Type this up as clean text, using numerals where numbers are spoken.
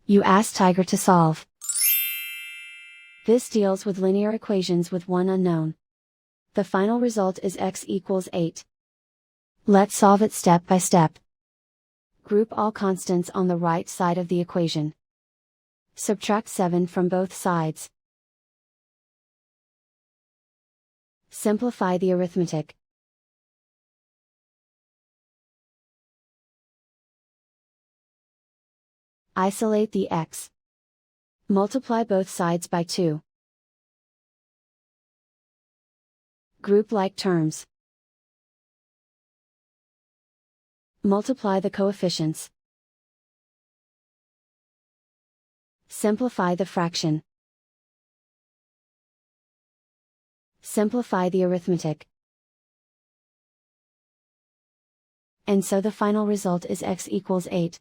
You ask Tiger to solve. This deals with linear equations with one unknown. The final result is x equals 8. Let's solve it step by step. Group all constants on the right side of the equation. Subtract 7 from both sides. Simplify the arithmetic. Isolate the x. Multiply both sides by 2. Group like terms. Multiply the coefficients. Simplify the fraction. Simplify the arithmetic. And so the final result is x equals 8.